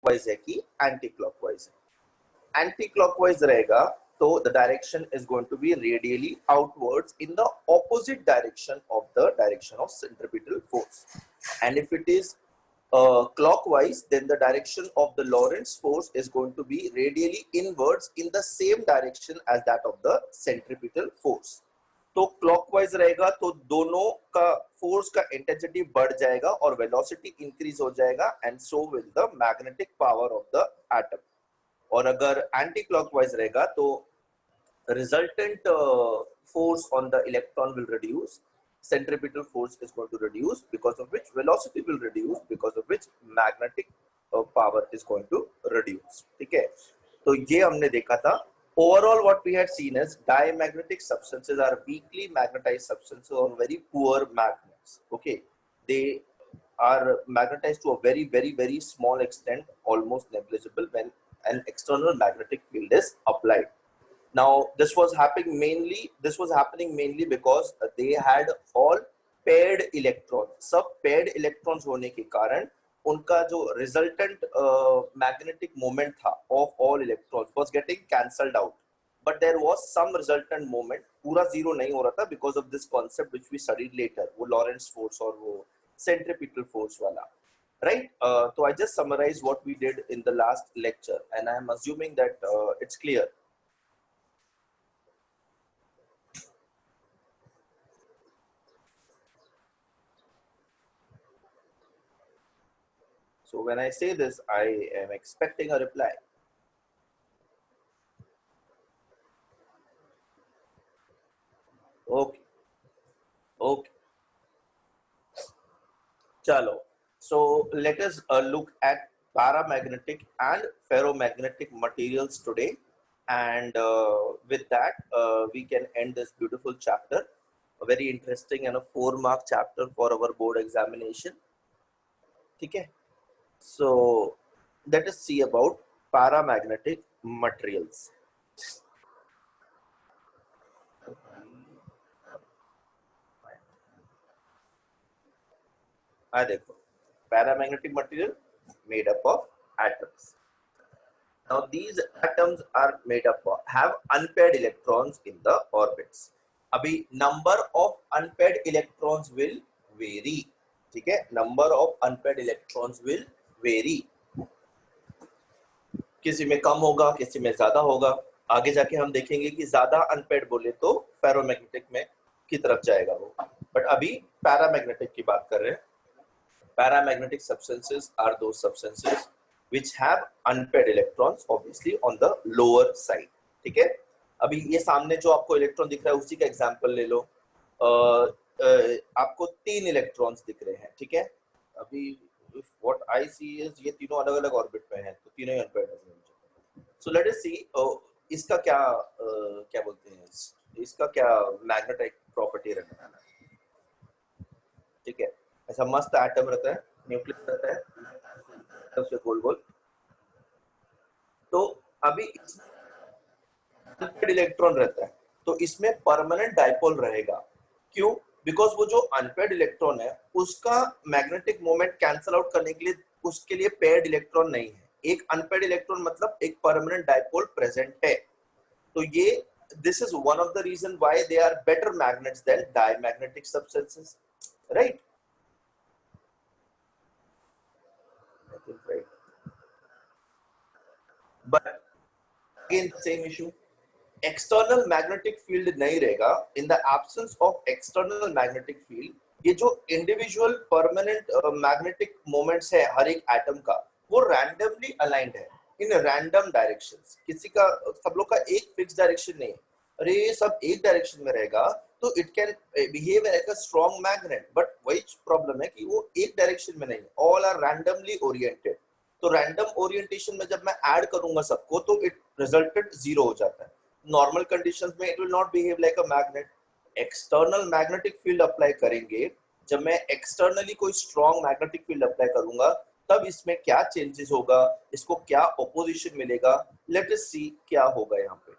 Clockwise है कि anti clockwise है। एंटी क्लॉकवाइज रहेगा तो the direction is going to be radially outwards in the opposite direction of the direction of centripetal force. And if it is clockwise, then the direction of the Lorentz force is going to be radially inwards in the same direction as that of the centripetal force. तो clockwise रहेगा तो दोनों का force का intensity बढ़ जाएगा और velocity increase हो जाएगा, and so will the magnetic power of the atom. और अगर एंटी क्लॉकवाइज रहेगा तो resultant force on the electron will reduce, centripetal force is going to reduce, because of which velocity will reduce, because of which magnetic power is going to reduce। ठीक है, तो ये हमने देखा था। Overall what we had seen is diamagnetic substances are weakly magnetized substances or very poor magnets। Okay, they are magnetized to a very small extent, almost negligible, when an external magnetic field is applied। Now this was happening mainly because they had all paired electrons। सब paired electrons होने के कारण उनका जो resultant magnetic moment था of all electrons was getting cancelled out, but there was some resultant moment, पूरा zero नहीं हो रहा था, because of this concept which we studied later, वो Lorentz force और वो centripetal force वाला, right? So I just summarized what we did in the last lecture, and I am assuming that it's clear। So when I say this, I am expecting a reply। Okay, okay, chalo। So let us look at paramagnetic and ferromagnetic materials today, and with that we can end this beautiful chapter, a very interesting and a 4-mark chapter for our board examination। ठीक है, so let us see about paramagnetic materials। देखो, paramagnetic material made up of atoms। Now these atoms are made up of, have unpaired electrons in the orbits। अभी number of unpaired electrons will vary। ठीक है, number of unpaired electrons will vary, किसी में कम होगा, किसी में ज्यादा होगा। आगे जाके हम देखेंगे कि ज्यादा अनपेड बोले तो फेरोमैग्नेटिक में की तरफ जाएगा वो, बट अभी पैरामैग्नेटिक की बात कर रहे हैं। Paramagnetic substances are those substances which have unpaired electrons obviously on the lower side। ठीक है, अभी ये सामने जो आपको इलेक्ट्रॉन दिख रहा है उसी का एग्जांपल ले लो। आपको 3 इलेक्ट्रॉन्स दिख रहे हैं। ठीक है, अभी what I see is ये तीनों अलग अलग ऑर्बिट में हैं, तो तीनों ही अनपेयर्ड हैं। So let us see इसका क्या क्या बोलते हैं, इसका क्या मैग्नेटिक प्रॉपर्टी रहने वाला है। ठीक है, ऐसा मस्त एटम रहता है, न्यूक्लियस रहता है उसके गोल गोल। तो अभी अनपेयर्ड इलेक्ट्रॉन रहता है तो इसमें परमानेंट डाइपोल रहेगा। क्यों? बिकॉज वो जो अनपेयर्ड इलेक्ट्रॉन है उसका मैग्नेटिक मोमेंट कैंसल आउट करने के लिए उसके लिए पेयर्ड इलेक्ट्रॉन नहीं है। एक अनपेयर्ड इलेक्ट्रॉन मतलब एक परमानेंट डाइपोल प्रेजेंट है। तो ये this is one of the reason why they are better magnets than diamagnetic substances, right? Right. But again same issue, external magnetic field नहीं रहेगा। in the absence of external magnetic field, ये जो individual permanent magnetic moments है हर एक atom का, वो randomly aligned है in random directions। किसी का, सब लोग का एक फिक्स डायरेक्शन नहीं है। अरे ये सब एक डायरेक्शन में रहेगा तो it can behave like a strong magnet, but वही प्रॉब्लम है कि वो एक डायरेक्शन में नहीं, ऑल आर रैंडमली ओरिएंटेड। तो रैंडम ओरिएंटेशन में जब मैं ऐड करूंगा सबको तो इट रिजल्टेंट जीरो हो जाता है। नॉर्मल कंडीशंस में it will not behave like a magnet. External magnetic field apply करेंगे, जब मैं एक्सटर्नली कोई स्ट्रॉन्ग मैग्नेटिक फील्ड अप्लाई करूंगा तब इसमें क्या चेंजेस होगा, इसको क्या ऑपोजिशन मिलेगा, लेट अस सी क्या होगा यहाँ पे।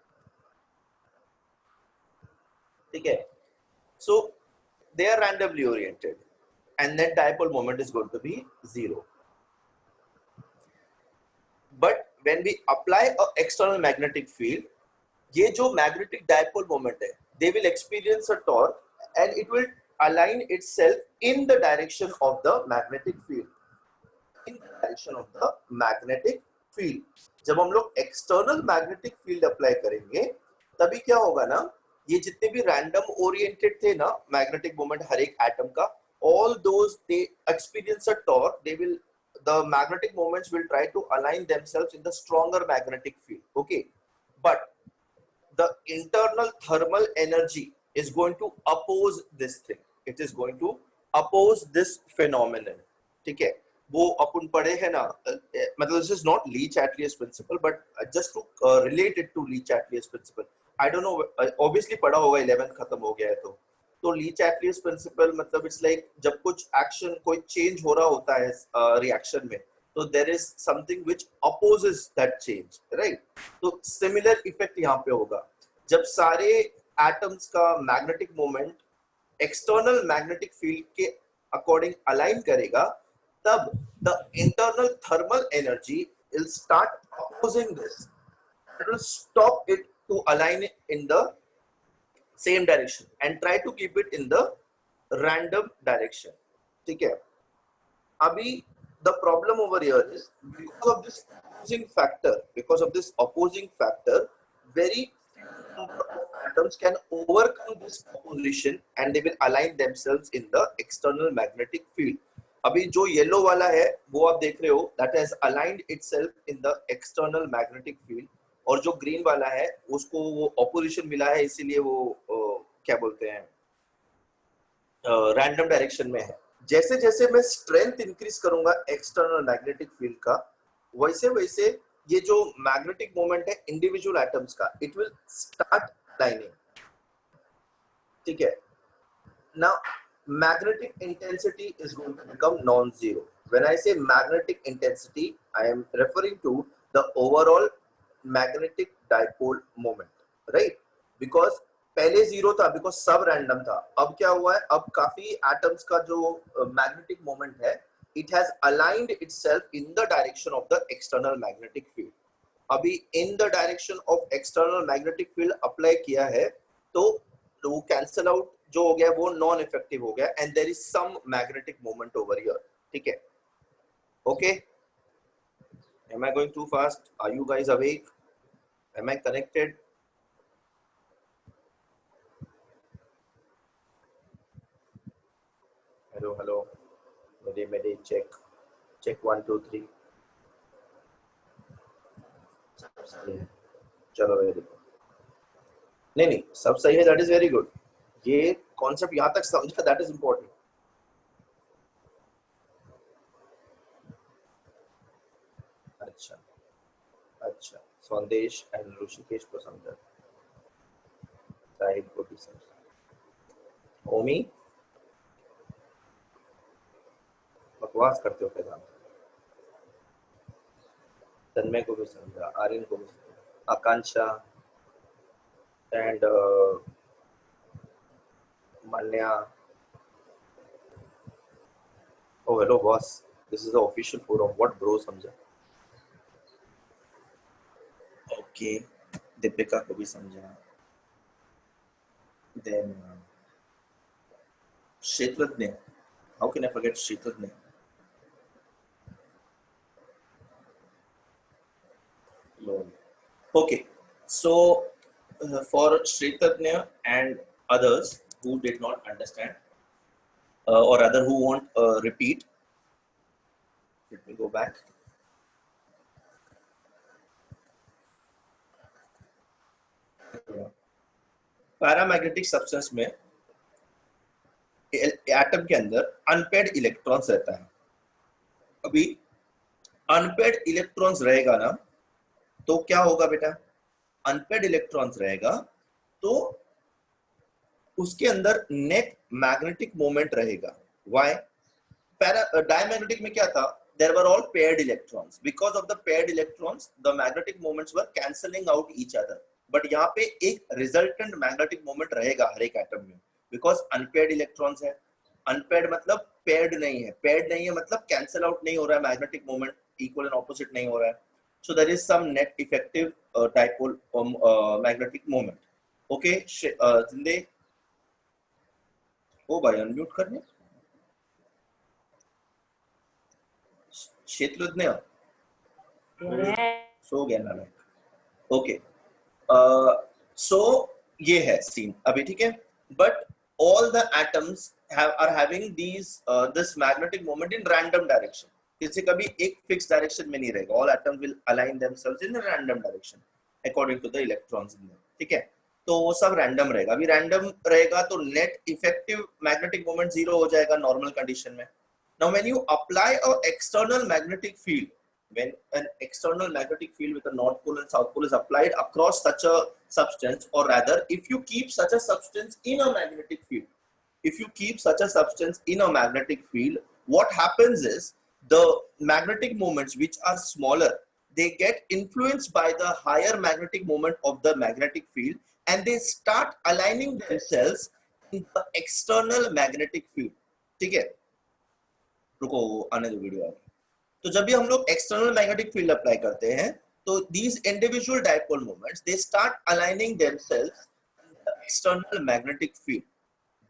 ठीक है, so they are randomly oriented and then dipole moment is going to be zero। when we apply a external magnetic field, ये जो magnetic dipole moment है, they will experience a torque and it will align itself in the direction of the magnetic field. In the direction of the magnetic field. जब हम लोग external magnetic field apply करेंगे, तभी क्या होगा ना, ये जितने भी random oriented थे ना magnetic moment हर एक atom का, all those they experience a torque, the magnetic moments will try to align themselves in the stronger magnetic field. Okay, but the internal thermal energy is going to oppose this thing. It is going to oppose this phenomenon. ठीक है, वो अपन पढ़े हैं ना, मतलब this is not Lee-Chatelier principle, but just to relate it to Lee-Chatelier principle. I don't know, obviously पढ़ा होगा, 11 खत्म हो गया है तो Lee-Chatelier principle मतलब it's like जब कुछ action कोई change हो रहा होता है reaction में, तो there is something which opposes that change, right? तो similar effect यहाँ पे होगा, जब सारे atoms का magnetic moment external magnetic field के according align करेगा, तब the internal thermal energy will start opposing this. It will stop it to align it in the same direction and try to keep it in the random direction. ठीक है, अभी the problem over here is because of this opposing factor, very number of atoms can overcome this opposition and they will align themselves in the external magnetic field. अभी जो yellow वाला है वो आप देख रहे हो, that has aligned itself in the external magnetic field, और जो ग्रीन वाला है उसको वो ऑपोजिशन मिला है, इसीलिए वो क्या बोलते हैं रैंडम डायरेक्शन में है. जैसे जैसे मैं स्ट्रेंथ इंक्रीज करूंगा एक्सटर्नल मैग्नेटिक फील्ड का, वैसे वैसे ये जो मैग्नेटिक मोमेंट है इंडिविजुअल एटम्स का, इट विल स्टार्ट लाइनिंग. ठीक है, now magnetic intensity is going to become non-zero. When I say magnetic intensity, I am referring to the overall magnetic dipole moment, right? Because पहले zero था, because सब random था. अब क्या हुआ है, अब काफी एटम्स का जो मैग्नेटिक मोमेंट है, it has aligned itself in the direction of the external magnetic field. अभी in the direction of external magnetic field apply किया है, तो वो कैंसल आउट जो हो गया वो नॉन इफेक्टिव हो गया, and there is some magnetic moment over here. ठीक है, okay. Am I going too fast? Are you guys awake? Am I connected? Hello, hello. Mayday, check 1 2 3. चलो वेरी गुड. नहीं सब सही है, दैट इज वेरी गुड. ये concept यहाँ तक समझा, दैट इज इंपॉर्टेंट. अच्छा संदेश एंड ऋषिकेश को समझा, साहिब को भी समझा. ओमी बकवास करते हो क्या? तन्मय को भी समझा, आर्यन को भी समझा, आकांक्षा and Manya. Oh, hello, boss. This is the official forum. What bro समझा? Okay. दीपिका को भी समझा. Then Shetlagnya. How can I forget Shetlagnya? Okay. So for Shetlagnya and others who did not understand or rather who want repeat, let me go back. Paramagnetic substance में atom के अंदर unpaired electrons रहता है. अभी unpaired electrons रहेगा ना, तो क्या होगा बेटा, अनपेड इलेक्ट्रॉन्स रहेगा तो उसके अंदर नेट मैग्नेटिक मोमेंट रहेगा. व्हाई? डायमैग्नेटिक में क्या था, there were all paired electrons. Because of the paired electrons, the magnetic moments were cancelling out each other. But यहाँ पे एक resultant magnetic moment रहेगा हर एक एटम में, because unpaired electrons है. Unpaired मतलब paired नहीं है, paired नहीं है मतलब cancel out नहीं हो रहा है, magnetic moment equal and opposite नहीं हो रहा है. So there is some net effective dipole magnetic moment. Okay, Zinde, ओ भाई अनम्यूट करने क्षेत्रज्ञ सो गया ना ओके सो ये है सीन अभी ठीक है but all the atoms are having this magnetic moment in random direction किसी कभी एक fixed direction में नहीं रहेगा all atoms will align themselves in a random direction according to the electrons in them ठीक है तो वो सब रैंडम रहेगा अभी रैंडम रहेगा तो net effective magnetic moment zero हो जाएगा नॉर्मल कंडीशन में now when you apply a external magnetic field when an external magnetic field with a north pole and south pole is applied across such a substance or rather if you keep such a substance in a magnetic field if you keep such a substance in a magnetic field what happens is the magnetic moments which are smaller they get influenced by the higher magnetic moment of the magnetic field and they start aligning themselves in the external magnetic field ठीक है रुको आने दो video आगे तो जब भी हम लोग एक्सटर्नल मैग्नेटिक फील्ड अप्लाई करते हैं तो these individual dipole moments they start aligning themselves in the external magnetic field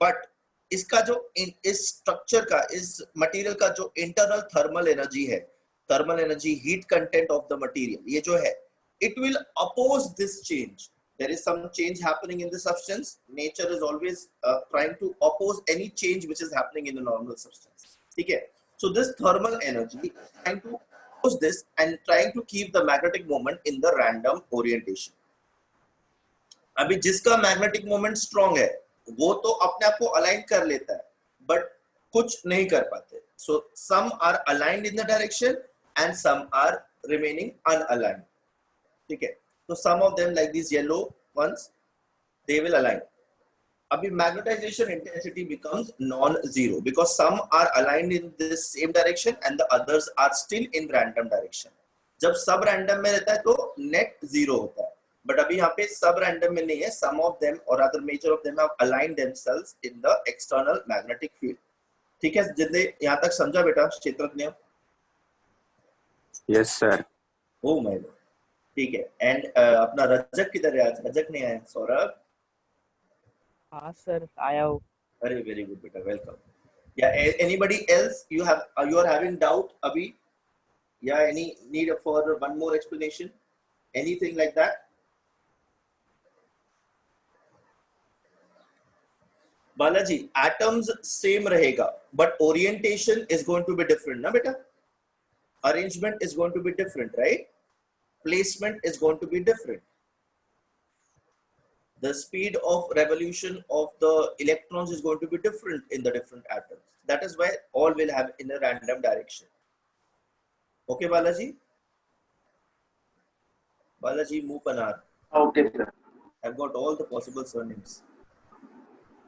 but इसका जो इस स्ट्रक्चर का इस मटेरियल का जो इंटरनल थर्मल एनर्जी है thermal energy heat content of the material ये जो है it will oppose this change there is some change happening in the substance nature is always trying to oppose any change which is happening in the normal substance ठीक है so this thermal energy is trying to oppose this and trying to keep the magnetic moment in the random orientation अभी जिसका magnetic moment strong है वो तो अपने आप को अलाइन कर लेता है बट कुछ नहीं कर पाते so some are aligned in the direction and some are remaining unaligned ठीक है तो some of them like this yellow ones they will align अभी magnetization intensity becomes non zero because some are aligned in this same direction and the others are still in random direction जब सब random में रहता है तो net zero होता है but अभी यहाँ पे सब रैंडम में नहीं है सम ऑफ देम और other measure of them have aligned themselves in the external magnetic field ठीक है जिंदे यहाँ तक समझा बेटा क्षेत्रज्ञ yes sir oh my God ठीक है एंड अपना रजक किधर है आज रजक नहीं आया सौरभ हाँ सर आया हूँ अरे वेरी गुड बेटा वेलकम या anybody else you are having doubt अभी या any need for one more explanation anything like that Balaji atoms same रहेगा but orientation is going to be different ना बेटा arrangement is going to be different right placement is going to be different the speed of revolution of the electrons is going to be different in the different atoms that is why all will have in a random direction okay balaji mupanar okay sir I've got all the possible surnames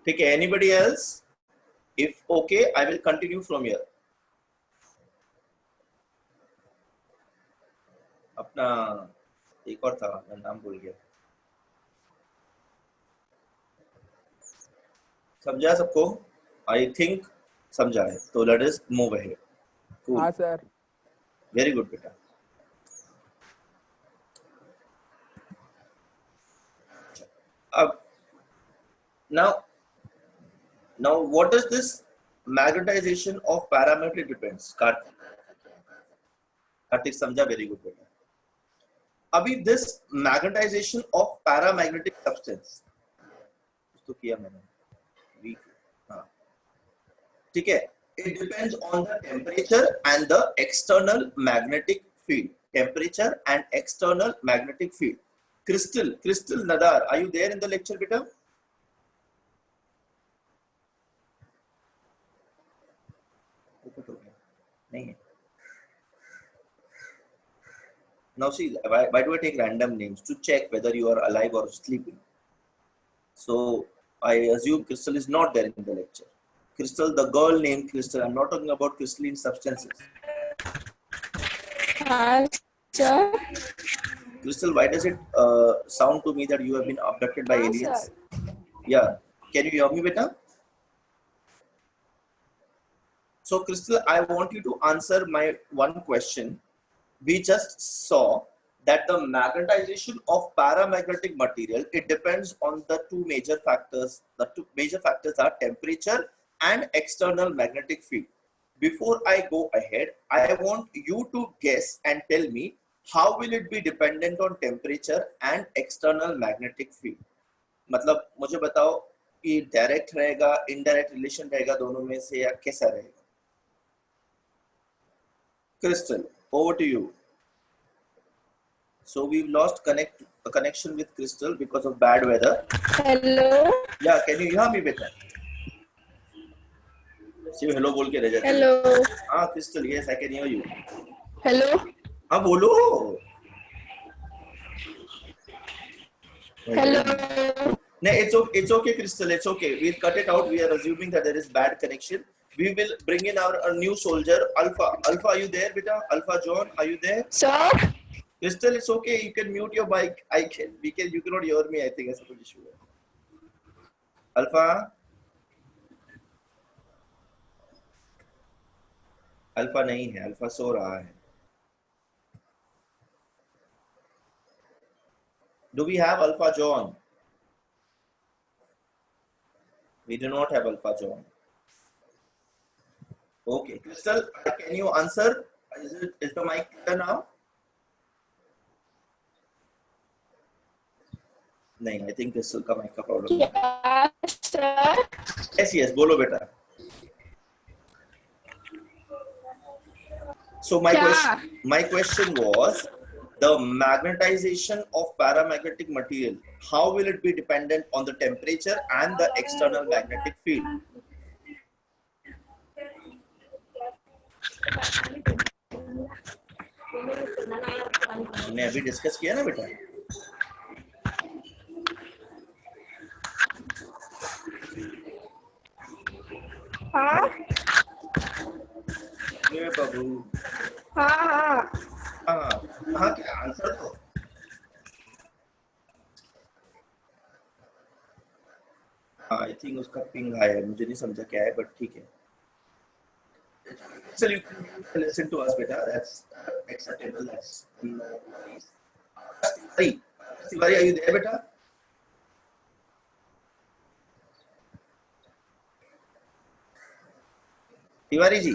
ठीक है anybody else if okay I will continue from here अपना एक और था मैं नाम भूल गया समझा सबको आई थिंक समझा है तो लेट अस मूव अहेड हाँ सर वेरी गुड बेटा अब now what does this magnetization of parametric depends Kartik समझा वेरी गुड बेटा अभी this magnetization of paramagnetic substance तो किया मैंने ठीक है it depends on the temperature and the external magnetic field temperature and external magnetic field crystal nadar are you there in the lecture beta nahi hai now see why do I take random names to check whether you are alive or sleeping so I assume crystal is not there in the lecture Crystal, the girl named Crystal. I'm not talking about crystalline substances. Sir. Crystal, why does it sound to me that you have been abducted by aliens? Sir. Yeah. Can you hear me, beta? So, Crystal, I want you to answer my one question. We just saw that the magnetization of paramagnetic material, it depends on the two major factors. The two major factors are temperature and external magnetic field. Before I go ahead, I want you to guess and tell me how will it be dependent on temperature and external magnetic field. मतलब मुझे बताओ कि direct रहेगा, indirect relation रहेगा दोनों में से, या कैसा रहेगा? Crystal, over to you. So we've lost connection with Crystal because of bad weather. Hello. Yeah, can you hear me better? सिर्फ हेलो बोल के रह जाते हैं. Hello. हाँ Crystal, yes, I can hear you. Hello. हाँ बोलो. Hello. No, it's okay, Crystal. It's okay. We'll cut it out. We are assuming that there is bad connection. We will bring in a new soldier, Alpha. Alpha, are you there, beta? Alpha John, are you there? Sir. Crystal, it's okay. You can mute your mic. You cannot hear me. I think ऐसा कुछ issue है. Alpha. Alpha नहीं है, alpha so रहा है. Do we have Alpha John? We do not have Alpha John. Okay, Crystal, can you answer? Is the mic clear now? नहीं, I think Crystal का mic का problem है. Yes, sir. Yes, बोलो बेटा. So my question was, the magnetization of paramagnetic material, how will it be dependent on the temperature and the external magnetic field? हमने अभी discuss किया ना बेटा. हाँ. ये बाबू. हाँ. हाँ क्या आंसर दो. आई थिंक उसका पिंग आया है, मुझे नहीं समझा क्या है, बट ठीक है. So you can listen to us, beta. That's acceptable. That's Tiwari, are you there, beta? Tiwari ji,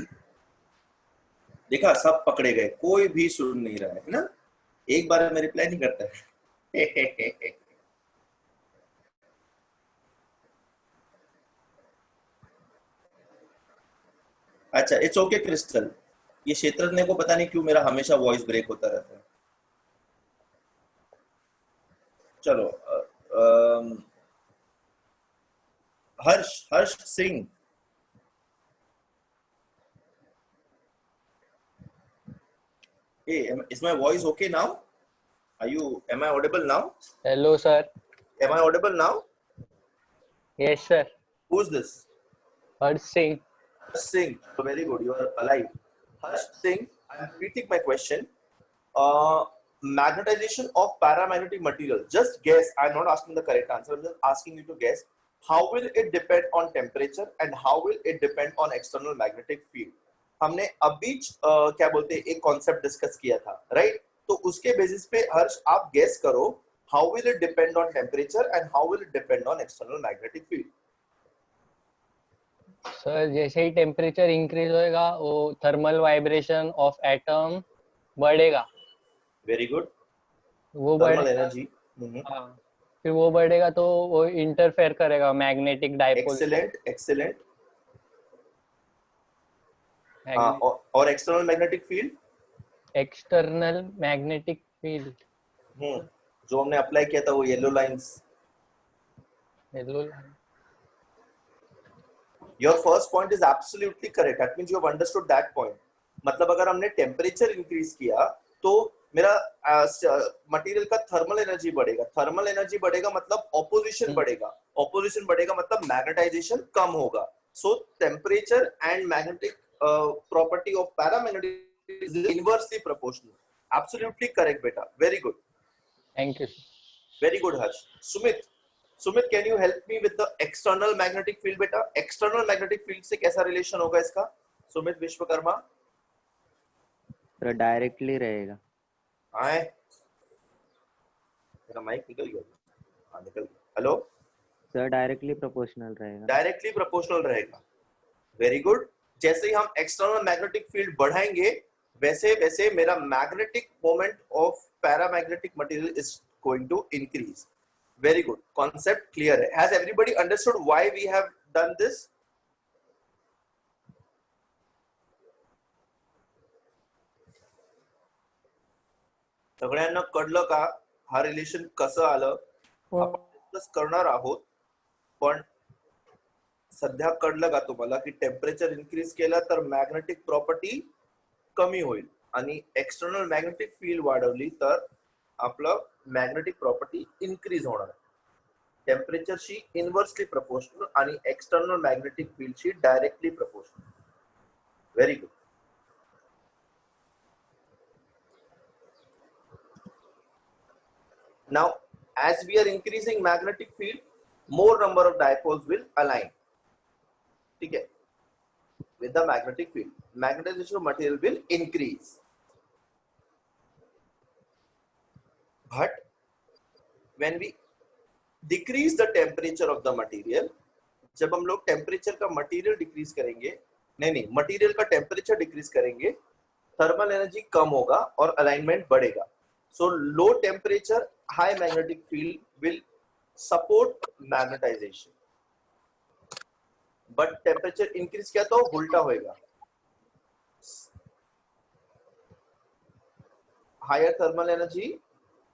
देखा सब पकड़े गए, कोई भी सुन नहीं रहा है ना. एक बार में रिप्लाई नहीं करता है. अच्छा, इट्स ओके क्रिस्टल. ये क्षेत्रज्ञ को पता नहीं क्यों मेरा हमेशा वॉइस ब्रेक होता रहता है. चलो, Harsh Singh. Hey, is my voice okay now? Am I audible now? Hello, sir. Am I audible now? Yes, sir. Who's this? Harsh Singh. Harsh Singh. So very good. You are alive. Harsh Singh, I'm repeating my question. Magnetization of paramagnetic material. Just guess. I'm not asking the correct answer. I'm just asking you to guess. How will it depend on temperature and how will it depend on external magnetic field? हमने अभी क्या बोलते हैं एक concept discuss किया था, right? तो उसके बेसिस पे हर्ष आप गेस करो, how will it depend on temperature and how will it depend on external magnetic field? Sir जैसे ही टेम्परेचर इंक्रीज होएगा वो थर्मल वाइब्रेशन ऑफ एटम बढ़ेगा. Very good. वो थर्मल एनर्जी. हाँ, फिर वो बढ़ेगा तो वो इंटरफेयर करेगा मैग्नेटिक डायपोल. एक्सीलेंट. और external magnetic field? External magnetic field जो हमने अप्लाई किया था वो yellow lines. Your first point is absolutely correct. That means you have understood that point. मतलब अगर हमने टेम्परेचर इंक्रीज किया तो मेरा मटेरियल का थर्मल एनर्जी बढ़ेगा. थर्मल एनर्जी बढ़ेगा मतलब ऑपोजिशन बढ़ेगा. ऑपोजिशन बढ़ेगा मतलब मैग्नेटाइजेशन कम होगा. सो temperature and magnetic property of paramagnetic is inversely proportional. Absolutely correct, beta. Very good. Thank you. Very good, Harsh. Sumit, can you help me with the external magnetic field, beta? External magnetic field से कैसा relation होगा इसका? सुमित विश्वकर्मा. तो directly रहेगा. आए आपका mic निकल गया? हाँ निकल गया. हेलो. सर डायरेक्टली प्रोपोर्शनल रहेगा. डायरेक्टली प्रोपोर्शनल रहेगा. Very good. जैसे ही हम एक्सटर्नल मैग्नेटिक फील्ड बढ़ाएंगे वैसे वैसे मेरा magnetic moment of paramagnetic material is going to increase. Very good. Concept clear है. Has everybody understood why we have done this? सगळ्यांना कळलं का हा रिलेशन कसं आलं? आपण डिस्कस करणार आहोत, पण सध्या कळलं का तुम्हाला की टेम्परेचर इन्क्रीज केला तर मॅग्नेटिक प्रॉपर्टी कमी होईल आणि एक्सटर्नल मॅग्नेटिक फील्ड वाढवली तर आपलं मॅग्नेटिक प्रॉपर्टी इन्क्रीज होणार. टेम्परेचरशी इनवर्सली प्रपोर्शनल आणि एक्सटर्नल मॅग्नेटिक फील्डशी directly proportional. Very good. Now, as we are increasing magnetic field, more number of dipoles will align. Okay, with the magnetic field, magnetization of material will increase. But when we decrease the temperature of the material, जब हम लोग temperature का material decrease करेंगे, नहीं material का temperature decrease करेंगे, thermal energy कम होगा और अलाइनमेंट बढ़ेगा. So low temperature, high magnetic field will support magnetization. But temperature increase किया तो उल्टा होएगा. Higher thermal energy,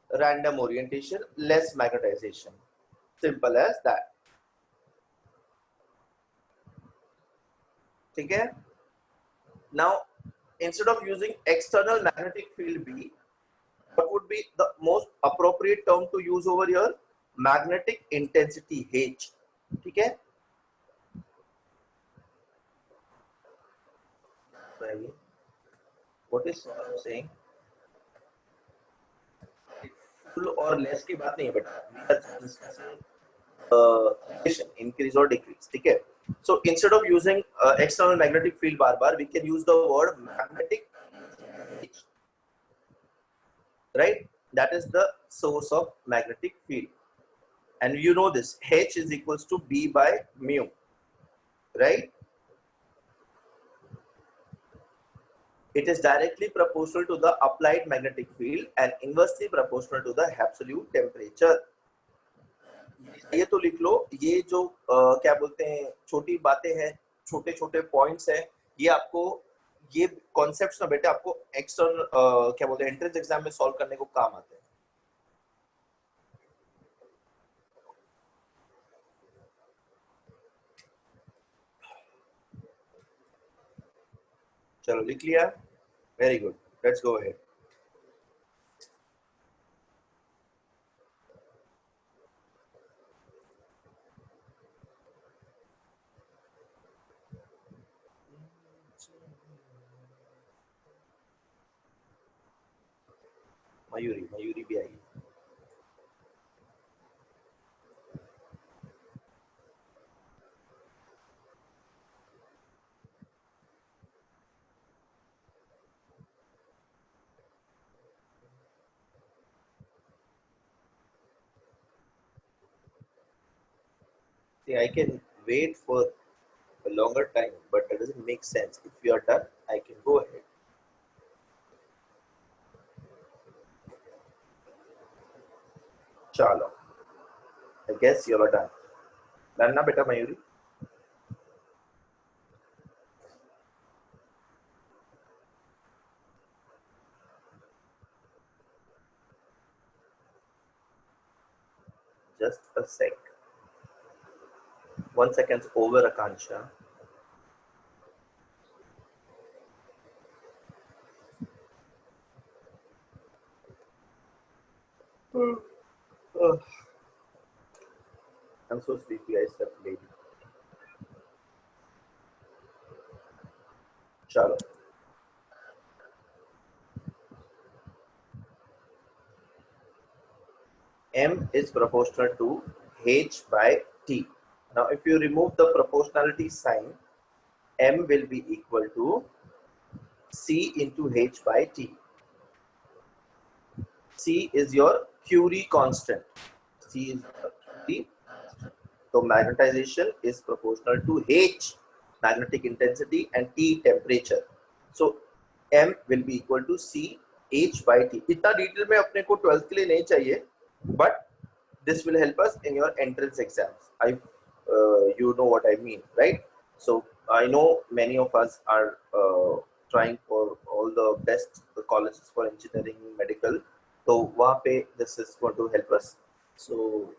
random orientation, less magnetization. Simple as that. ठीक है? Now, instead of using external magnetic field B, what would be the most appropriate term to use over here? Magnetic intensity H. ठीक है? What is saying? Full और less की बात नहीं है बेटा. We are discussing increase or decrease. ठीक है? So instead of using external magnetic field बार-बार, we can use the word magnetic H. Right? That is the source of magnetic field. And you know this, H is equals to B by mu. Right? It is directly proportional to the applied magnetic field and inversely proportional to the absolute temperature. ये तो लिख लो. ये जो क्या बोलते हैं छोटी बातें हैं, छोटे छोटे पॉइंट्स हैं, ये आपको ये कॉन्सेप्ट्स ना बेटे आपको एक्सटर्नल क्या बोलते हैं एंट्रेंस एग्जाम में सॉल्व करने को काम आते हैं. चलो लिख लिया. Very good. Let's go ahead. Mayuri भी आई. See, I can wait for a longer time, but that doesn't make sense. If you are done, I can go ahead. Chalo. I guess you are done. Done na beta Mayuri? Just a sec. 1 second over, Akansha. I'm so sleepy. I slept late. Chalo. M is proportional to H by T. Now, if you remove the proportionality sign, M will be equal to C into H by T. C is your Curie constant. C is Curie. So magnetization is proportional to H, magnetic intensity, and T, temperature. So M will be equal to C H by T. इतना detail में अपने को 12th के लिए नहीं चाहिए, but this will help us in your entrance exams. You know what I mean, right? So I know many of us are trying for all the best colleges for engineering, medical. So वहाँ पे this is going to help us. So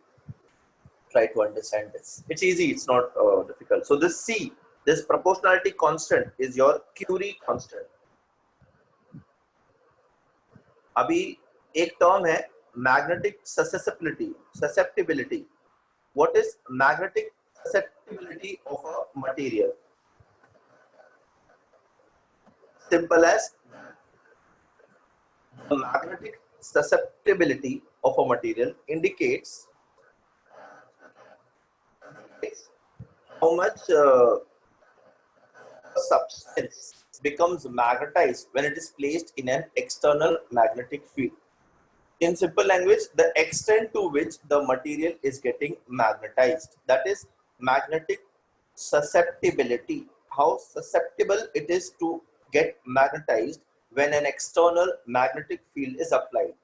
try to understand this. It's easy. It's not difficult. So this C, this proportionality constant, is your Curie constant. अभी एक term है magnetic susceptibility. What is magnetic susceptibility of a material? Simple as the magnetic susceptibility of a material indicates how much substance becomes magnetized when it is placed in an external magnetic field. In simple language, the extent to which the material is getting magnetized, that is magnetic susceptibility. How susceptible it is to get magnetized when an external magnetic field is applied.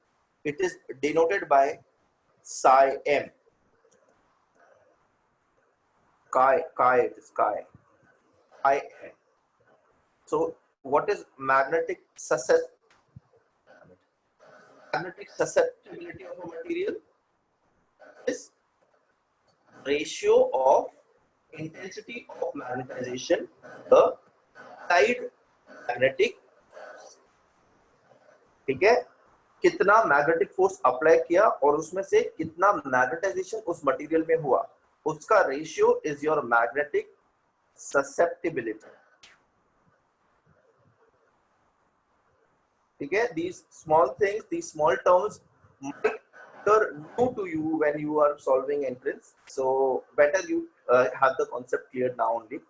It is denoted by psi m. Chi, it is chi. Chi m. So what is magnetic susceptibility of a material? Is ratio of intensity of magnetization, the side magnetic, ठीक है, कितना magnetic force apply किया और उसमें से कितना magnetisation उस material में हुआ, उसका ratio is your magnetic susceptibility. ठीक है, these small things, these small terms might appear new to you when you are solving entrance, so better you have the concept clear now only.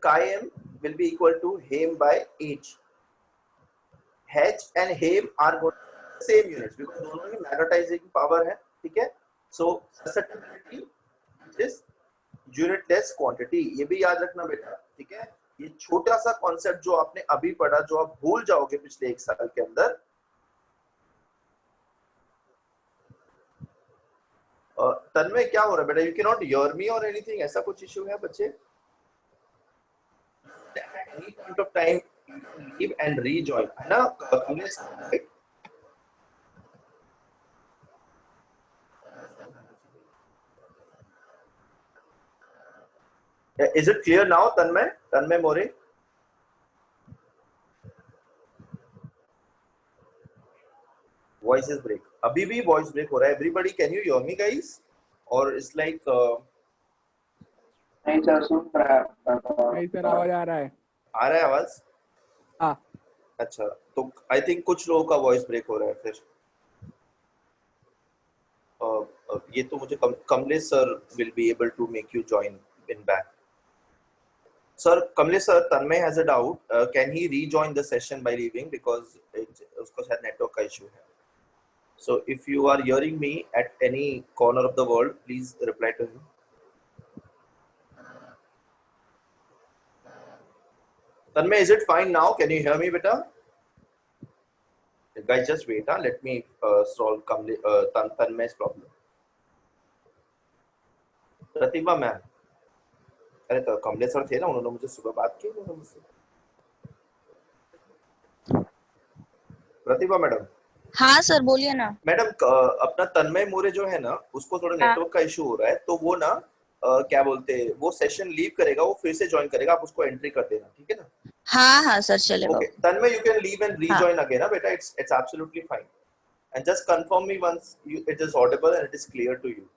Chi m will be equal to Hem by H. H and Hem are going to the same units because दोनों ही magnetising power है. ठीक है, so susceptibility is unitless quantity. ये भी याद रखना बेटा. ठीक है, ये छोटा सा कॉन्सेप्ट जो आपने अभी पढ़ा, जो आप भूल जाओगे पिछले एक साल के अंदर. तन्मय क्या हो रहा है बेटा? You can not hear me और एनीथिंग, ऐसा कुछ इश्यू है बच्चे? At any point of time you can leave and rejoin, है ना? Is it clear now, Tanmay More? Voice is break. अभी भी voice break हो रहा है. Everybody, can you hear me, guys? Or it's like नहीं सर, सुन रहा है. नहीं सर, आवाज आ रहा है. आ रहा है आवाज? हाँ. अच्छा, तो आई थिंक कुछ लोगों का वॉइस ब्रेक हो रहा है फिर. ये तो मुझे Kamlesh sir will be able to make you join in back. Sir Kamlesh sir, Tanmay has a doubt, can he rejoin the session by leaving because उसको शायद नेटवर्क का इशू है. So if you are hearing me at any corner of the world, please reply to him. Tanmay, is it fine now? Can you hear me, beta? Guys, just wait. Let me solve Tanmay's problem. Pratibha ma'am, अरे तो Kamlesh sir थे ना, उन्होंने मुझे सुबह बात की मुझसे. प्रतिभा मैडम. हाँ सर, बोलिए ना. मैडम, अपना तन्मय मोरे जो है ना, उसको थोड़ा नेटवर्क का इशू हो रहा है, तो वो ना क्या बोलते हैं, वो सेशन लीव करेगा, वो फिर से ज्वाइन करेगा. आप उसको एंट्री कर देना, ठीक है ना? हाँ हाँ सर, चलेगा. Okay, Tanmay, you can leave and rejoin again, beta. It's absolutely fine. And just confirm me once it is audible and it is clear to you.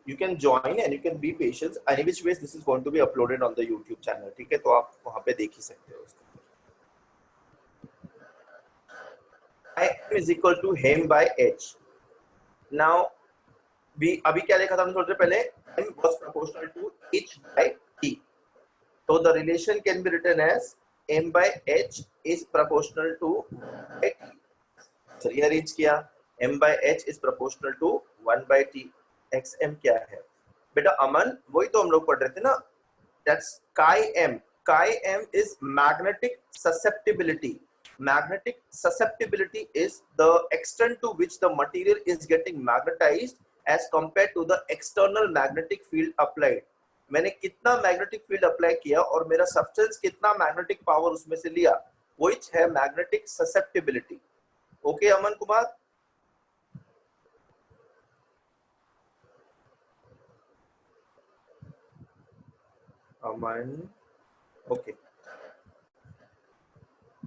You can join and you can be patient. Any which ways, this is going to be uploaded on the YouTube channel. ठीक है, तो आप वहाँ पे देख ही सकते हो उसको. I is equal to Hem by H. Now, अभी क्या देखा था हमने थोड़ी देर पहले? M was proportional to H by T. So the relation can be written as m by h is proportional to t. So rearrange किया, m by h is proportional to 1 by t. xm क्या है बेटा अमन? वही तो हम लोग पढ़ रहे थे ना, that's chi m. Chi m is magnetic susceptibility. Magnetic susceptibility is the extent to which the material is getting magnetized as compared to the external magnetic field applied. मैंने कितना मैग्नेटिक फील्ड अप्लाई किया और मेरा substance कितना magnetic power उसमें से लिया, वो है magnetic susceptibility. Okay Aman Kumar? Aman. Okay.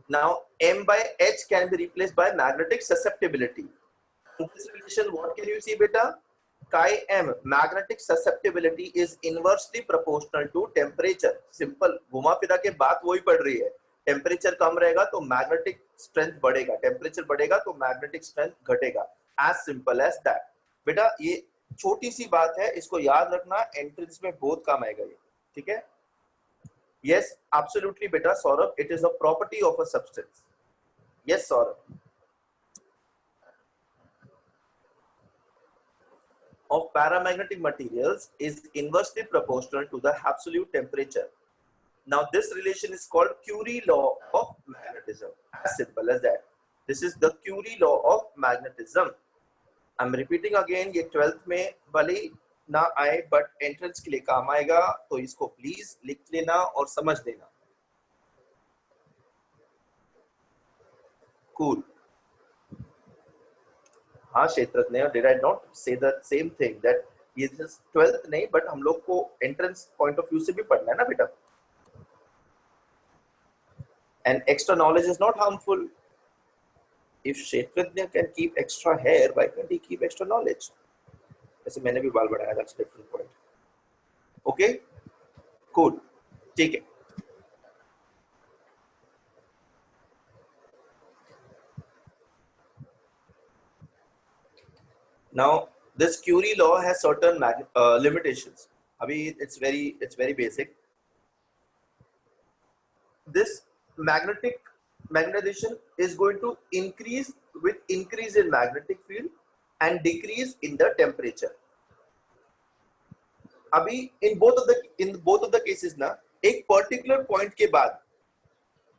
Now m by h can be replaced by magnetic susceptibility. In this relation, what can you see, beta? Chi m, magnetic susceptibility, is inversely proportional to temperature. Simple. घुमा फिरा के बात वही पड़ रही है. Temperature कम रहेगा तो मैग्नेटिक स्ट्रेंथ बढ़ेगा, टेम्परेचर बढ़ेगा तो मैग्नेटिक स्ट्रेंथ घटेगा. As simple as that. बेटा ये छोटी सी बात है, इसको याद रखना, एंट्रेंस में बहुत काम आएगा ये. ठीक है? Yes, absolutely, beta. Saurabh, it is a property of a substance. Yes, Saurabh. Of paramagnetic materials is inversely proportional to the absolute temperature. Now, this relation is called Curie law of magnetism. As simple as that. This is the Curie law of magnetism. I'm repeating again. ये 12th में भले ना आए but entrance के लिए काम आएगा, तो इसको प्लीज लिख लेना और समझ लेना. कूल. हाँ क्षेत्रज्ञ, डिड आई नॉट से द सेम थिंग दैट ये 12th नहीं, बट हम लोग को एंट्रेंस पॉइंट ऑफ व्यू से भी पढ़ना है ना बेटा. And extra knowledge is not harmful. If क्षेत्रज्ञ can keep extra hair, why can't he keep extra knowledge? ऐसे मैंने भी बाल बढ़ाया, that's different point. Okay cool. ठीक है. Now this Curie law has certain limitations. Abhi it's very basic. This magnetization is going to increase with increase in magnetic field and decrease in the temperature. अभी in both of the cases ना, एक particular point के बाद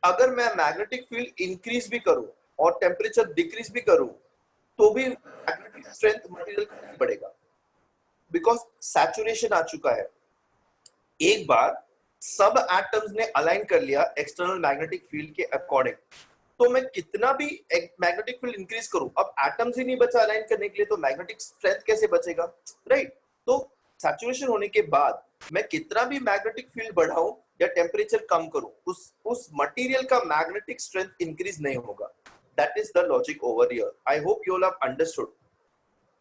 अगर मैं magnetic field increase भी करूं और temperature decrease भी करूं, तो भी magnetic strength material का नहीं बढ़ेगा, because saturation आ चुका है. एक बार सब एटम्स ने अलाइन कर लिया एक्सटर्नल मैग्नेटिक फील्ड के अकॉर्डिंग, तो मैं कितना भी मैग्नेटिक फील्ड इंक्रीज करूं, अब एटम्स ही नहीं बचा अलाइन करने के लिए, तो मैग्नेटिक स्ट्रेंथ कैसे बचेगा? राइट. तो सैचुरेशन होने के बाद मैं कितना भी मैग्नेटिक फील्ड बढ़ाऊं या टेम्परेचर कम करूं, उस मटेरियल का मैग्नेटिक स्ट्रेंथ इंक्रीज नहीं होगा. That is the logic over here. I hope you all have understood.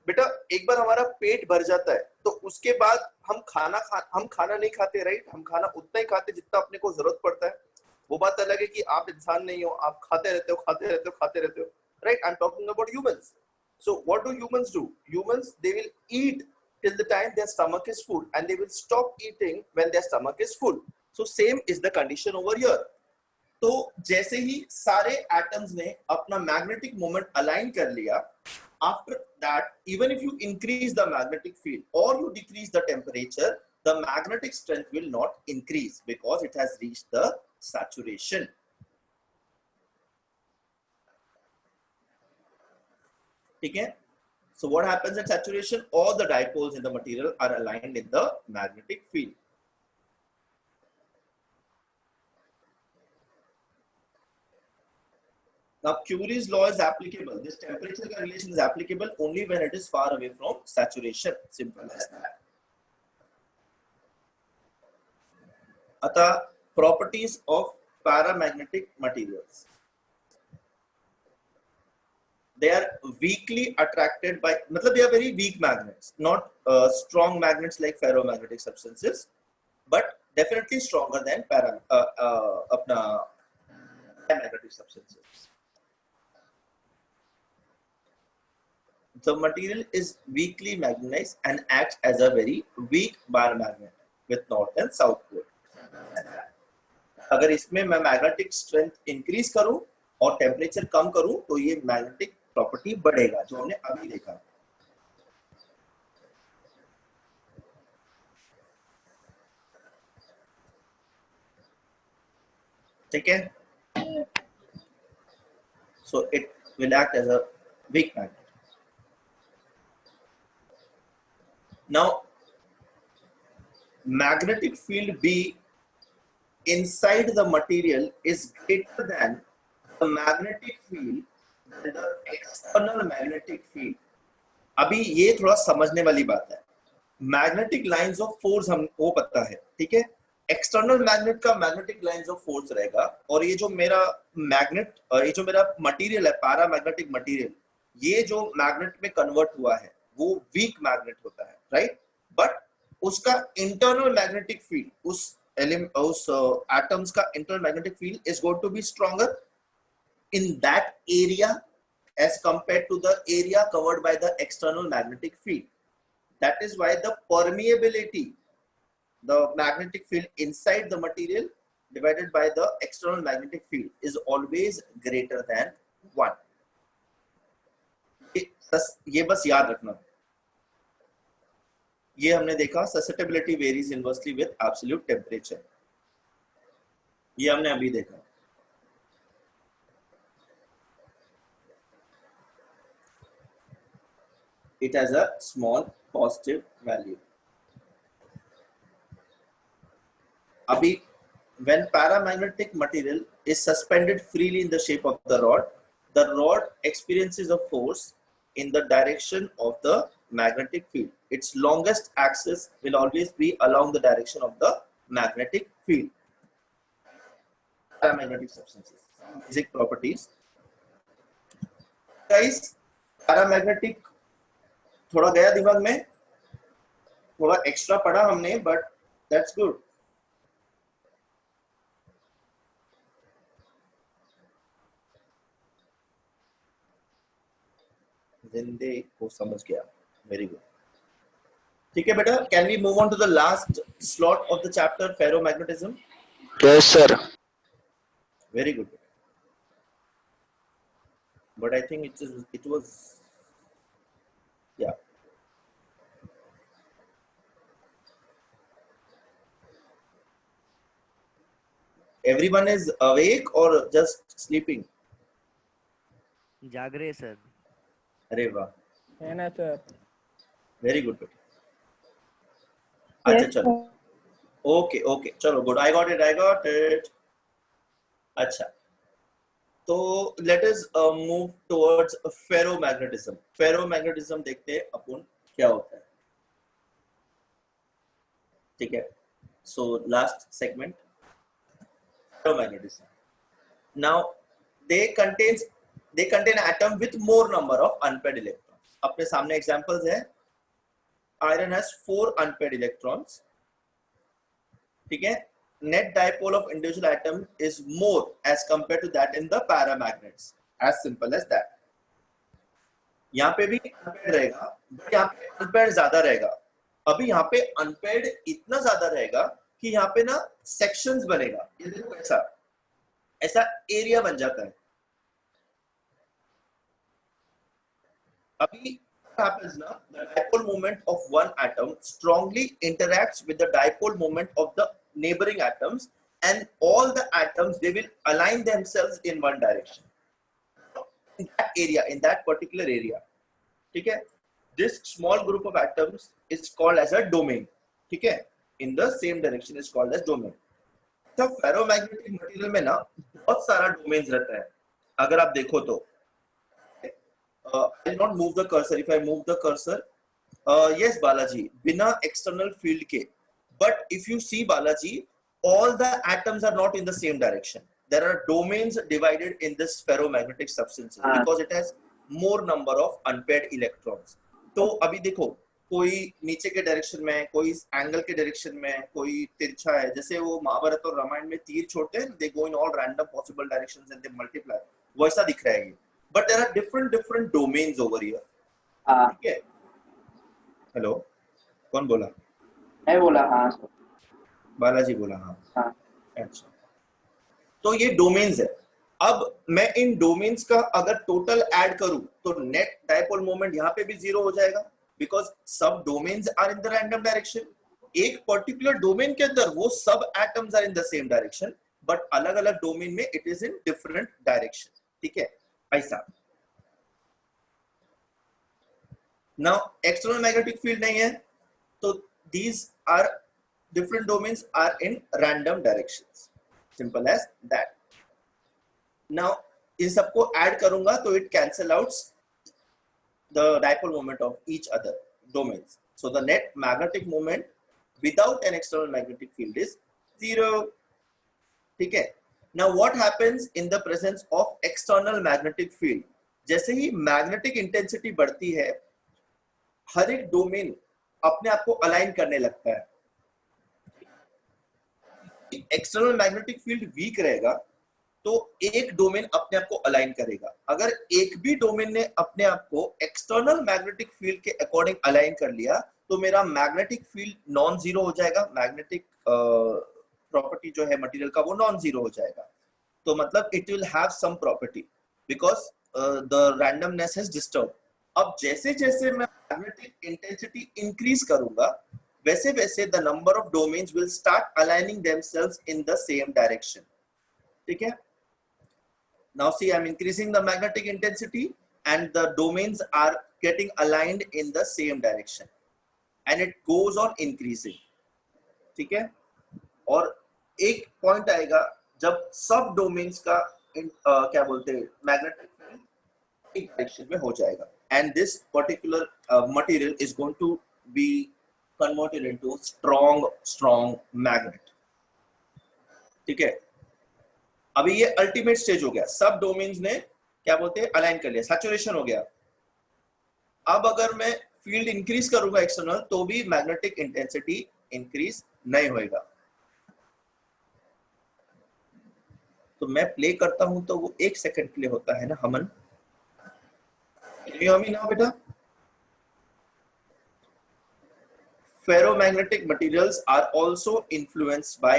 बेटा एक बार हमारा पेट भर जाता है तो उसके बाद हम खाना नहीं खाते. राइट. हम खाना उतना ही खाते जितना अपने को जरूरत पड़ता है. वो बात अलग है कि आप इंसान नहीं हो, आप खाते रहते हो. Right. I am talking about humans. So what do humans do? Humans they will eat till the time their stomach is full and they will stop eating when their stomach is full. So same is the condition over here. तो जैसे ही सारे atoms ने अपना magnetic moment align कर लिया, after that even if you increase the magnetic field or you decrease the temperature, the magnetic strength will not increase because it has reached the saturation. ठीक है. So what happens at saturation? All the dipoles in the material are aligned in the magnetic field. Now Curie's law is applicable. This temperature relation is applicable only when it is far away from saturation. Simple as that. Atha properties of paramagnetic materials. They are weakly attracted by, they are very weak magnets, not strong magnets like ferromagnetic substances, but definitely stronger than paramagnetic substances. The material is weakly magnetized and acts as a very weak bar magnet with north and south pole. अगर इसमें मैं magnetic strength increase करूं और temperature कम करूं तो ये magnetic property बढ़ेगा, जो हमने अभी देखा। ठीक है, so it will act as a weak magnet. Now magnetic field B inside the material is greater than the magnetic field than the external magnetic field. अभी ये थोड़ा समझने वाली बात है। मैग्नेटिक लाइंस ऑफ फोर्स हम वो पता है, ठीक है। एक्सटर्नल मैग्नेट का मैग्नेटिक लाइंस ऑफ फोर्स रहेगा, और ये जो मेरा मैग्नेट, ये जो मेरा मटेरियल है पैरा मैग्नेटिक मटेरियल, ये जो मैग्नेट में कन्वर्ट हुआ है वो वीक मैग्नेट होता है, राइट। बट उसका इंटरनल मैग्नेटिक फील्ड, उस एटम्स का internal magnetic field is going to be stronger in that area as compared to the area covered by the external magnetic field. That is why the permeability, the magnetic field inside the material divided by the external magnetic field, is always greater than 1. ये बस याद रखना। ये हमने देखा susceptibility varies inversely with absolute temperature, ये हमने अभी देखा। It has a small positive value. Abhi, when paramagnetic material is suspended freely in the shape of the rod experiences a force in the direction of the magnetic field. Its longest axis will always be along the direction of the magnetic field. Paramagnetic substances, basic properties. Guys, paramagnetic थोड़ा गया दिमाग में, थोड़ा extra पढ़ा हमने, but that's good. जिंदे को समझ गया, वेरी गुड। ठीक है बेटा, can we move on to the last slot of the chapter ferromagnetism? Yes sir. Very good. But I think it was yeah. Everyone is awake or just sleeping? जाग रहे sir. अरे वाह, है ना sir. Very good बेटा। अच्छा चलो, okay okay, चलो गुड, आई गॉट इट। अच्छा, तो let us move towards ferromagnetism. Ferromagnetism देखते हैं अपन क्या होता है, ठीक है। So last segment, ferromagnetism. Now they contain atom with more number of unpaired electrons. अपने सामने एग्जांपल्स है। आयरन has 4 unpaired electrons, ठीक है। Net dipole of individual atom is more as compared to that in the paramagnets. As simple as that. यहाँ पे भी unpaired रहेगा, यहाँ पे unpaired ज्यादा रहेगा। अभी यहाँ पे unpaired इतना ज्यादा रहेगा कि यहाँ पे ना sections बनेगा। ये देखो ऐसा एरिया बन जाता है। अभी happens now, the dipole moment of one atom strongly interacts with the dipole moment of the neighboring atoms, and all the atoms, they will align themselves in one direction in that area, in that particular area, ठीक है। This small group of atoms is called as a domain, ठीक है, in the same direction is called as domain। तो ferromagnetic material में ना बहुत सारा domains रहता है। अगर आप देखो तो I'll not move the cursor. If I move the cursor, yes Balaji, बिना external field के, but if you see Balaji, all the atoms are not in the same direction. There are domains divided in this ferromagnetic substances because it has more number of unpaired electrons. तो अभी देखो, कोई नीचे के direction में, कोई angle के direction में, कोई तिरछा है, जैसे वो महाभारत और रामायण में तीर छोड़ते हैं, they go in all random possible directions and they multiply, वैसा दिख रहा है ये। But there are different domains over here. ठीक है। हेलो, कौन बोला? मैं बोला हाँ। बालाजी बोला हाँ। हाँ। अच्छा, तो ये डोमेन्स है। अब मैं इन डोमेन्स का अगर टोटल ऐड करूं तो नेट डायपोल मोमेंट यहाँ पे भी 0 हो जाएगा, बिकॉज सब domains are in the random direction. एक पर्टिकुलर डोमेन के अंदर वो सब atoms are in the same direction, but अलग अलग डोमेन में it is in different direction. ठीक है, ऐसा। नाउ एक्सटर्नल मैग्नेटिक फील्ड नहीं है, तो these are different domains are in random directions, simple as that. Now इन सबको ऐड करूंगा तो it cancel out the dipole moment of each other domains, so the net magnetic moment without an external magnetic field is 0. ठीक है। Now what happens in the presence of external magnetic field? जैसे ही magnetic intensity बढ़ती है, हर एक domain अपने आप को align करने लगता है। एक्सटर्नल मैग्नेटिक फील्ड वीक रहेगा तो एक डोमेन अपने आप को अलाइन करेगा। अगर एक भी डोमेन ने अपने आप को एक्सटर्नल मैग्नेटिक फील्ड के अकॉर्डिंग अलाइन कर लिया तो मेरा मैग्नेटिक फील्ड नॉन जीरो हो जाएगा, मैग्नेटिक प्रॉपर्टी जो है मटेरियल का वो नॉन जीरो हो जाएगा। तो मतलब it will have sum property because the randomness has disturb. अब जैसे जैसे मैं मैग्नेटिक इंटेंसिटी इंक्रीज करूंगा वैसे वैसे the number of domains will start aligning themselves in the same direction. ठीक है, now see I am increasing the magnetic intensity and the domains are getting aligned in the same direction and it goes on increasing. ठीक है, और एक point आएगा जब सब domains का क्या बोलते हैं मैग्नेटिक फील्ड एक डायरेक्शन में हो जाएगा, and this particular material is going to be converted into strong magnet. ठीक है, अभी ये अल्टीमेट स्टेज हो गया, सब डोमेन्स ने क्या बोलते हैं अलाइन कर लिया, सैचुरेशन हो गया। अब अगर मैं फील्ड इंक्रीज करूंगा एक्सटर्नल तो भी मैग्नेटिक इंटेंसिटी इंक्रीज नहीं होएगा। तो मैं प्ले करता हूं तो वो 1 सेकंड के लिए होता है ना हमन। Can you hear me now, beta? Ferromagnetic materials are also influenced by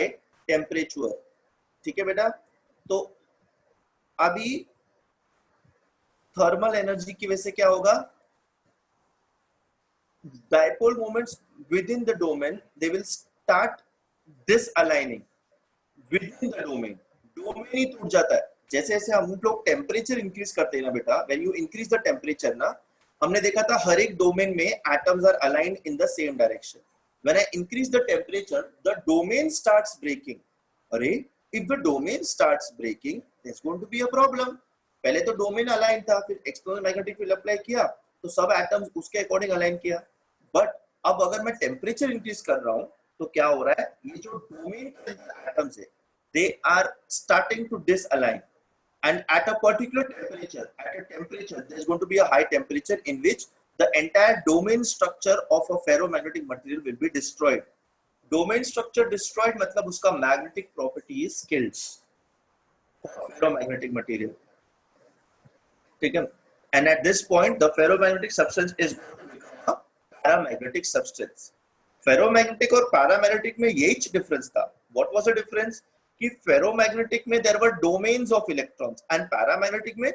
temperature. ठीक है बेटा, तो अभी थर्मल एनर्जी की वजह से क्या होगा, dipole moments within the domain they will start disaligning within the domain. Domain ही टूट जाता है जैसे जैसे हम लोग टेम्परेचर इंक्रीज करते हैं ना बेटा, when you increase the temperature ना, हमने देखा था हर एक डोमेन में atoms are aligned in the same direction. When I increase the temperature the domain starts breaking. अरे if the domain starts breaking there is going to be a problem. पहले तो डोमेन अलाइन था, फिर external magnetic field apply किया तो सब atoms उसके according align किया, बट अब अगर मैं टेम्परेचर इंक्रीज कर रहा हूं तो क्या हो रहा है, ये जो डोमेन एटम्स है they are starting to disalign. And at a particular temperature, there is going to be a high temperature in which the entire domain structure of a ferromagnetic material will be destroyed. Domain structure destroyed मतलब उसका magnetic property is killed. Ferromagnetic material. ठीक है? And at this point, the ferromagnetic substance is going to become a paramagnetic substance. Ferromagnetic और paramagnetic में यही difference था. What was the difference? कि ferromagnetic में there were domains of electrons and paramagnetic में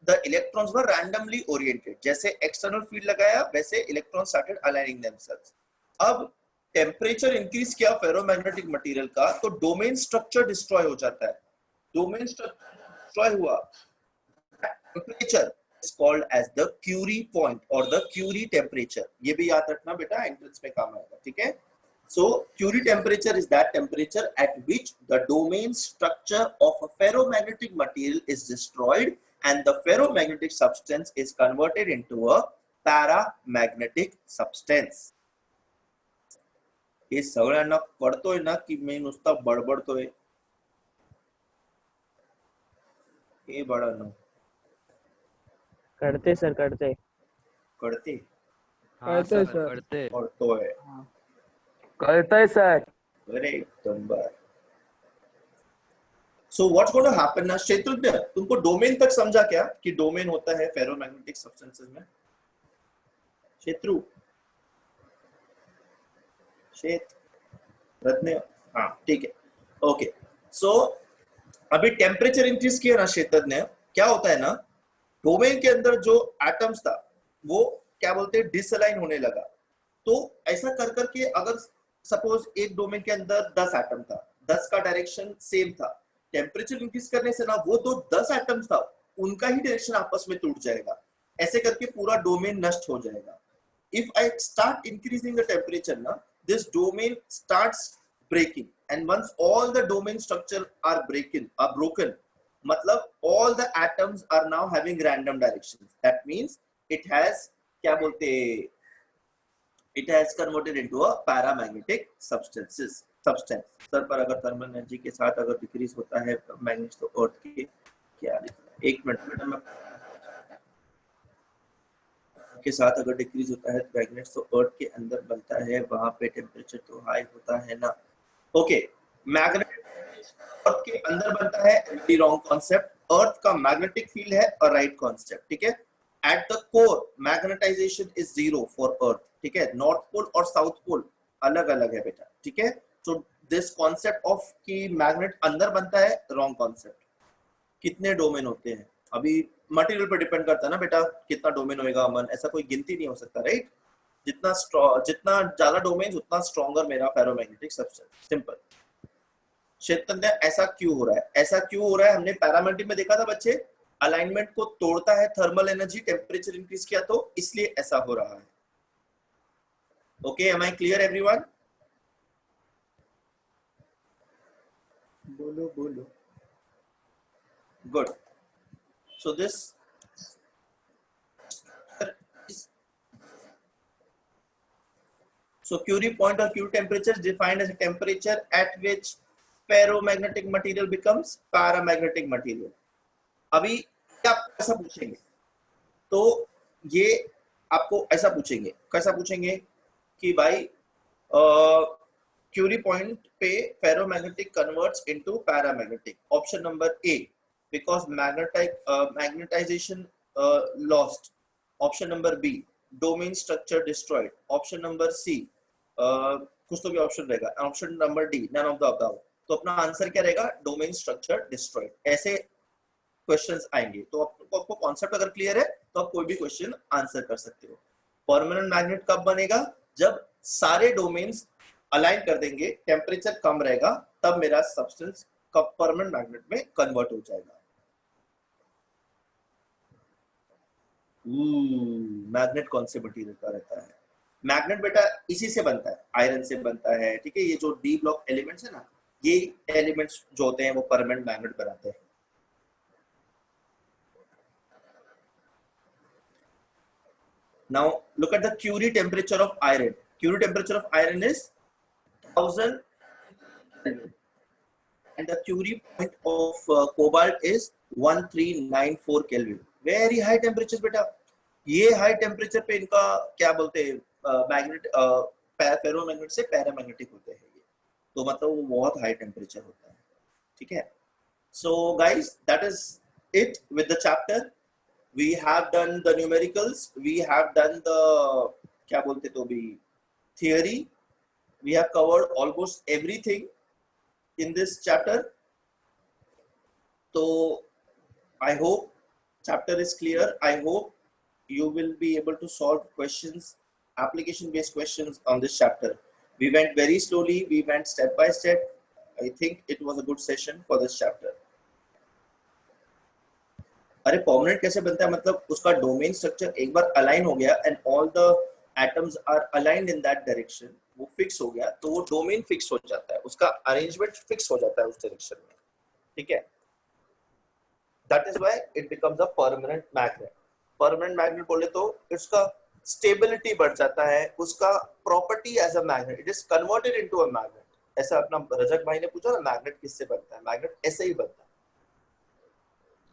the electrons were randomly oriented. जैसे external field लगाया वैसे इलेक्ट्रॉन्स स्टार्टेड अलाइनिंग देमसेल्व्स। अब टेम्परेचर इंक्रीज किया फेरोमैग्नेटिक मटेरियल का तो डोमेन स्ट्रक्चर डिस्ट्रॉय हो जाता है। डोमेन स्ट्रक्चर डिस्ट्रॉय हुआ, temperature is called as the Curie point और द क्यूरी टेम्परेचर। ये भी याद रखना बेटा, एंट्रेंस में काम आएगा। ठीक है, so Curie temperature is that temperature at which the domain structure of a ferromagnetic material is destroyed and the ferromagnetic substance is converted into a paramagnetic substance. हे सगळ्यांना कळतोय ना की मी नुसता बडबडतोय? हे बाळांनो करते सर करते कळते? कळतंय सर. कळते. कळतोय? कळतंय सर. अरे एकदम बर। So what's going to happen ना, क्षेत्रज्ञ तुमको डोमेन तक समझा क्या कि डोमेन होता है फेरोमैग्नेटिक सब्सटेंसेस में? क्षेत्रु क्षेत्रज्ञ, हाँ ठीक है, ओके। सो अभी टेम्परेचर इंक्रीज किया ना चेतन ने, क्या होता है ना, डोमेन के अंदर जो एटम्स था वो क्या बोलते हैं डिसअलाइन होने लगा। तो ऐसा कर करके अगर सपोज एक डोमेन के अंदर 10 एटम था, 10 का डायरेक्शन सेम था, टेम्परेचर इंक्रीज करने से ना वो तो 10 एटम्स था उनका ही डायरेक्शन आपस में टूट जाएगा, ऐसे करके पूरा डोमेन नष्ट हो जाएगा। If I start increasing the temperature ना, this domain starts breaking, and once all the domain structure are broken, मतलब all the atoms are now having random directions. That means it has क्या बोलते, it has converted into a paramagnetic substance. Sir पर अगर thermal energy के साथ अगर decrease होता है मैग्नेट तो अर्थ के क्या लिखना है, एक मिनट में के साथ अगर डिक्रीज होता है मैग्नेट तो अर्थ के अंदर बनता है, वहां पे टेम्परेचर तो हाई होता है ना। ओके, मैग्नेट अर्थ के अंदर बनता है, वेरी रॉन्ग कॉन्सेप्ट। अर्थ का मैग्नेटिक फील्ड है और राइट कॉन्सेप्ट, ठीक है। At the core magnetization is 0 for earth, ठीक है। नॉर्थ पोल और साउथ पोल अलग अलग है बेटा, ठीक है। सो दिस कॉन्सेप्ट ऑफ कि मैग्नेट अंदर बनता है, रॉन्ग कॉन्सेप्ट। कितने डोमेन होते हैं, अभी मटेरियल पर डिपेंड करता है ना बेटा, कितना डोमेन होएगा अमन, ऐसा कोई गिनती नहीं हो सकता, राइट। जितना ज्यादा डोमेन उतना स्ट्रॉन्गर मेरा फेरोमैग्नेटिक सब्सटेंस, सिंपल। क्षेत्र में ऐसा क्यों हो रहा है, ऐसा क्यों हो रहा है, हमने पैरामेट्रिक में देखा था बच्चे, अलाइनमेंट को तोड़ता है थर्मल एनर्जी, टेम्परेचर इंक्रीज किया तो इसलिए ऐसा हो रहा है। Okay, am I clear everyone? बोलो बोलो, good. So this so Curie point or Curie temperature is defined as a temperature at which ferromagnetic material becomes paramagnetic material. अभी क्या ऐसा पूछेंगे, तो ये आपको ऐसा पूछेंगे, कैसा पूछेंगे कि भाई क्यूरी पॉइंट पे ferromagnetic converts into paramagnetic, option number A because magnetization lost, option number B domain structure destroyed, option number C कुछ तो भी ऑप्शन रहेगा, option number D none of the above। तो अपना आंसर क्या रहेगा, डोमेन स्ट्रक्चर डिस्ट्रॉयड। ऐसे questions आएंगे, तो आपको कॉन्सेप्ट अगर क्लियर है तो आप कोई भी क्वेश्चन आंसर कर सकते हो। परमानेंट मैग्नेट कब बनेगा, जब सारे डोमेन्स अलाइन कर देंगे, टेम्परेचर कम रहेगा, तब मेरा सब्सटेंस कब परमानेंट मैग्नेट में कन्वर्ट हो जाएगा। मैग्नेट कौन से मटेरियल का रहता है, मैग्नेट बेटा इसी से बनता है, आयरन से बनता है, ठीक है। ये जो डी ब्लॉक एलिमेंट्स है ना, ये एलिमेंट्स जो होते हैं वो परमानेंट मैग्नेट बनाते हैं। Now look at the Curie temperature of iron. Curie temperature of iron is 1000 and the Curie point of cobalt is 1394 Kelvin. Very high temperatures बेटा। ये हाई टेम्परेचर पे इनका क्या बोलते हैं, मैग्नेट फेरोमैग्नेट से पैरामैग्नेटिक होते हैं ये, तो मतलब वो बहुत हाई टेम्परेचर होता है, ठीक है। So guys that is it with the chapter. we have done the numericals, we have done the क्या बोलते तो भी theory, we have covered almost everything in this chapter। so I hope chapter is clear, I hope you will be able to solve questions, application based questions on this chapter। we went very slowly, we went step by step, I think it was a good session for this chapter। अरे permanent कैसे बनता है, मतलब उसका domain structure एक बार align हो गया and all the atoms are aligned in that direction, वो फिक्स हो गया तो वो डोमेन फिक्स हो जाता है, उसका अरेंजमेंट फिक्स हो जाता है उस डायरेक्शन में, ठीक है। That is why it becomes a permanent magnet. Permanent magnet बोले तो इसका स्टेबिलिटी बढ़ जाता है, उसका property as a magnet, it is converted into a magnet. ऐसा अपना रजक भाई ने पूछा ना मैग्नेट किससे बनता है, मैग्नेट ऐसे ही बनता है।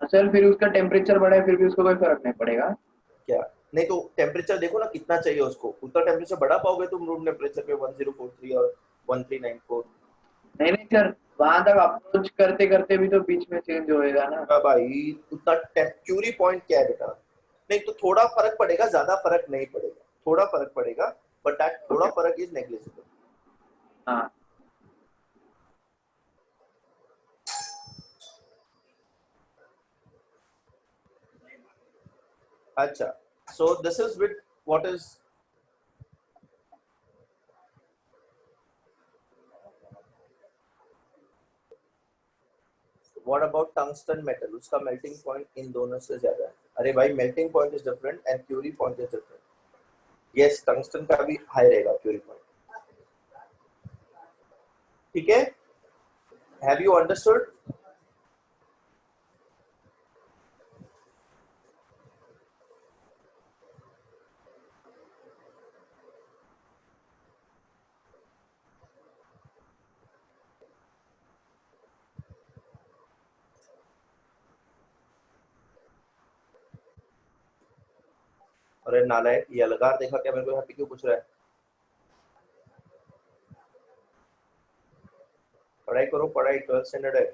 सर फिर उसका टेम्परेचर बढ़े फिर भी उसको कोई फर्क नहीं पड़ेगा क्या, नहीं तो टेम्परेचर देखो ना कितना चाहिए उसको, उतना टेम्परेचर बढ़ा पाओगे तुम रूम टेम्परेचर पे 1043 और 1394। नहीं नहीं सर, वहां तक अप्रोच करते करते भी तो बीच में चेंज होएगा ना। हाँ भाई, उतना क्यूरी पॉइंट क्या है बेटा, नहीं तो थोड़ा फर्क पड़ेगा, ज्यादा फर्क नहीं पड़ेगा, थोड़ा फर्क पड़ेगा, बट दैट थोड़ा फर्क इज नेग्लिजिबल। हाँ अच्छा, so this is with what is what about tungsten metal? उसका melting point इन दोनों से ज्यादा है. अरे भाई melting point is different and Curie point is different. Yes, tungsten का भी high रहेगा Curie point. ठीक है? Have you understood? अरे नालायक, ये अलगार देखा क्या मेरे को यहाँ पे क्यों पूछ रहा है? पढ़ाई करो, पढ़ाई 12th स्टैंडर्ड है.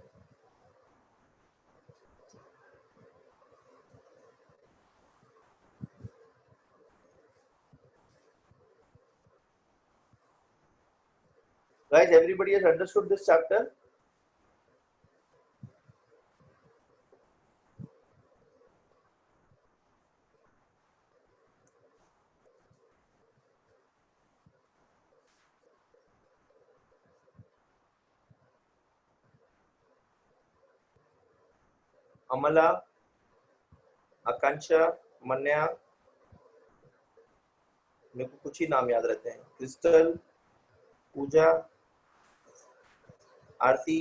Guys, everybody has understood this chapter? अमला, आकांक्षा, मन्या, मेरे को कुछ ही नाम याद रहते हैं. क्रिस्टल, पूजा, आरती,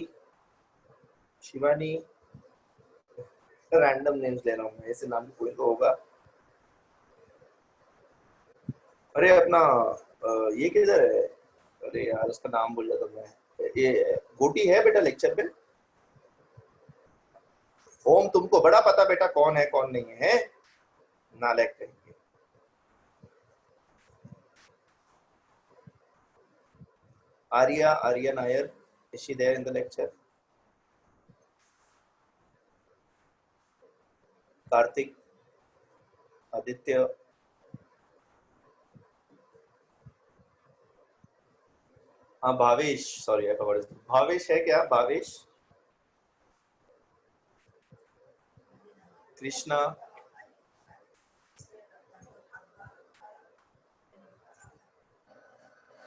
शिवानी. रैंडम नेम्स ले रहा हूँ मैं, ऐसे नाम कोई तो होगा. अरे अपना ये किधर है? अरे यार उसका नाम भूल जाता मैं. ये गोटी है बेटा लेक्चर पे? ओम, तुमको बड़ा पता बेटा कौन है कौन नहीं है. नालायक कहेंगे. Arya Nair, is she there in the lecture? Karthik, Aditya, हाँ Bhavesh, sorry I forgot his name. Bhavesh है क्या? Bhavesh, Krishna,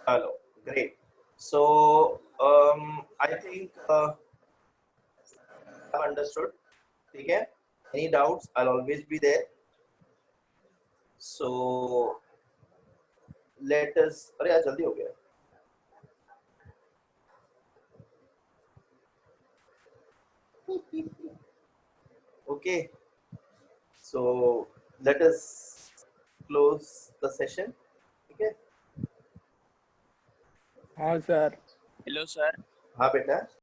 hello, great. So I think I've understood. ठीक है? Any doubts? I'll always be there. So let us. अरे यार जल्दी हो गया. Okay. So let us close the session. ठीक है? हाँ सर. Hello sir. हाँ बेटा.